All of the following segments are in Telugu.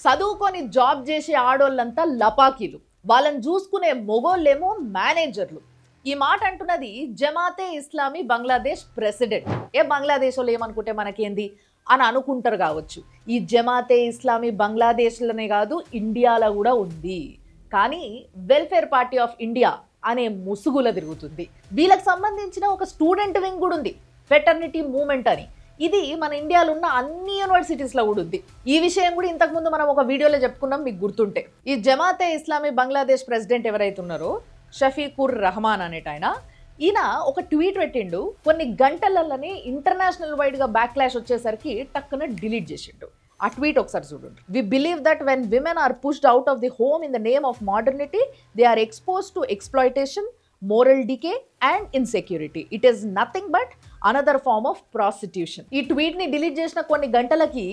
చదువుకొని జాబ్ చేసే ఆడోళ్ళంతా లపాకీలు, వాళ్ళని చూసుకునే మొగోళ్ళేమో మేనేజర్లు. ఈ మాట అంటున్నది జమాతే ఇస్లామీ బంగ్లాదేశ్ ప్రెసిడెంట్. బంగ్లాదేశ్ వాళ్ళు ఏమనుకుంటే మనకేంది అని అనుకుంటారు కావచ్చు. ఈ జమాతే ఇస్లామీ బంగ్లాదేశ్లోనే కాదు, ఇండియాలో కూడా ఉంది. కానీ వెల్ఫేర్ పార్టీ ఆఫ్ ఇండియా అనే ముసుగుల తిరుగుతుంది. వీళ్ళకి సంబంధించిన ఒక స్టూడెంట్ వింగ్ కూడా ఉంది, ఫెటర్నిటీ మూవ్మెంట్ అని. ఇది మన ఇండియాలో ఉన్న అన్ని యూనివర్సిటీస్లో కూడా ఉంది. ఈ విషయం కూడా ఇంతకుముందు మనం ఒక వీడియోలో చెప్పుకున్నాం, మీకు గుర్తుంటే. ఈ జమాతే ఇస్లామీ బంగ్లాదేశ్ ప్రెసిడెంట్ ఎవరైతే ఉన్నారో షఫీకుర్ రహమాన్ అనేట ఈయన ఒక ట్వీట్ పెట్టిండు. కొన్ని గంటలలోనే ఇంటర్నేషనల్ వైడ్గా బ్యాక్లాష్ వచ్చేసరికి టక్కున డిలీట్ చేసిండు. ఆ ట్వీట్ ఒకసారి చూడండి. We believe that when women are pushed out of the home in the name of modernity, they are expose to exploitation, moral decay and insecurity. It is nothing but another form of prostitution. ఈ ట్వీట్ని డిలీట్ చేసిన కొన్ని గంటలకి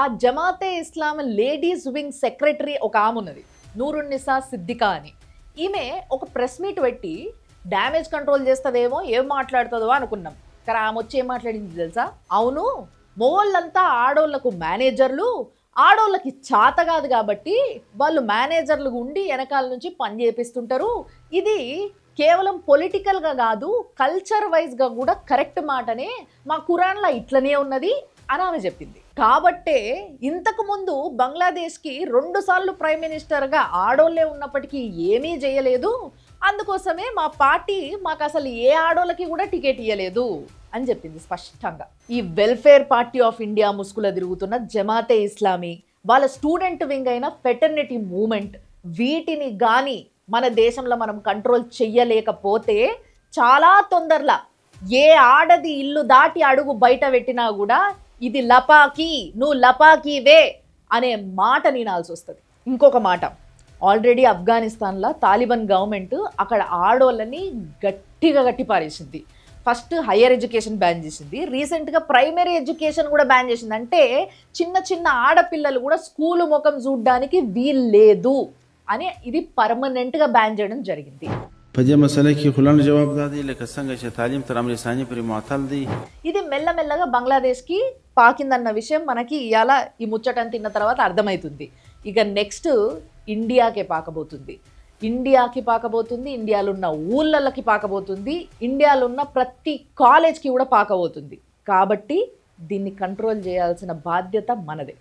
ఆ Jamaate Islam ladies wing secretary ఒక ఆమె ఉన్నది, నూరున్నిసా సిద్దికా అని. ఈమె ఒక ప్రెస్ మీట్ పెట్టి డ్యామేజ్ కంట్రోల్ చేస్తుందేమో, ఏం మాట్లాడుతుందో అనుకున్నాం. కానీ ఆమె వచ్చి ఏం మాట్లాడింది తెలుసా? అవును, మొగోళ్ళంతా ఆడోళ్లకు మేనేజర్లు, ఆడోళ్ళకి చేత కాదు కాబట్టి వాళ్ళు మేనేజర్లు ఉండి వెనకాల నుంచి పని చేపిస్తుంటారు. ఇది కేవలం పొలిటికల్గా కాదు, కల్చర్ వైజ్గా కూడా కరెక్ట్ మాటనే, మా ఖురాన్లో ఇట్లనే ఉన్నది అని ఆమె చెప్పింది. కాబట్టే ఇంతకు ముందు బంగ్లాదేశ్కి 2 సార్లు ప్రైమ్ మినిస్టర్గా ఆడోళ్ళే ఉన్నప్పటికీ ఏమీ చేయలేదు. అందుకోసమే మా పార్టీ మాకు అసలు ఏ ఆడోళ్ళకి కూడా టికెట్ ఇవ్వలేదు అని చెప్పింది స్పష్టంగా. ఈ వెల్ఫేర్ పార్టీ ఆఫ్ ఇండియా ముసుగులో తిరుగుతున్న జమాతే ఇస్లామీ, వాళ్ళ స్టూడెంట్ వింగ్ అయిన ఫెటర్నిటీ మూవ్మెంట్, వీటిని కానీ మన దేశంలో మనం కంట్రోల్ చెయ్యలేకపోతే చాలా తొందరలా ఏ ఆడది ఇల్లు దాటి అడుగు బయట పెట్టినా కూడా ఇది లపాకీ, నువ్వు లపాకీవే అనే మాట వినాల్సి వస్తుంది. ఇంకొక మాట, ఆల్రెడీ ఆఫ్ఘనిస్తాన్లో తాలిబాన్ గవర్నమెంట్ అక్కడ ఆడోళ్ళని గట్టిగా పారేసింది. ఫస్ట్ హయ్యర్ ఎడ్యుకేషన్ బ్యాన్ చేసింది, రీసెంట్గా ప్రైమరీ ఎడ్యుకేషన్ కూడా బ్యాన్ చేసింది. అంటే చిన్న చిన్న ఆడపిల్లలు కూడా స్కూలు ముఖం చూడడానికి వీల్లేదు అని ఇది పర్మనెంట్గా బ్యాన్ చేయడం జరిగింది. ఇది మెల్లమెల్లగా బంగ్లాదేశ్కి పాకిందన్న విషయం మనకి ఇవాళ ఈ ముచ్చటం తిన్న తర్వాత అర్థమవుతుంది. ఇక నెక్స్ట్ ఇండియాకే పాకబోతుంది, ఇండియాలో ఉన్న ఊళ్ళకి పాకబోతుంది, ఇండియాలో ఉన్న ప్రతి కాలేజ్కి కూడా పాకబోతుంది. కాబట్టి దీన్ని కంట్రోల్ చేయాల్సిన బాధ్యత మనదే.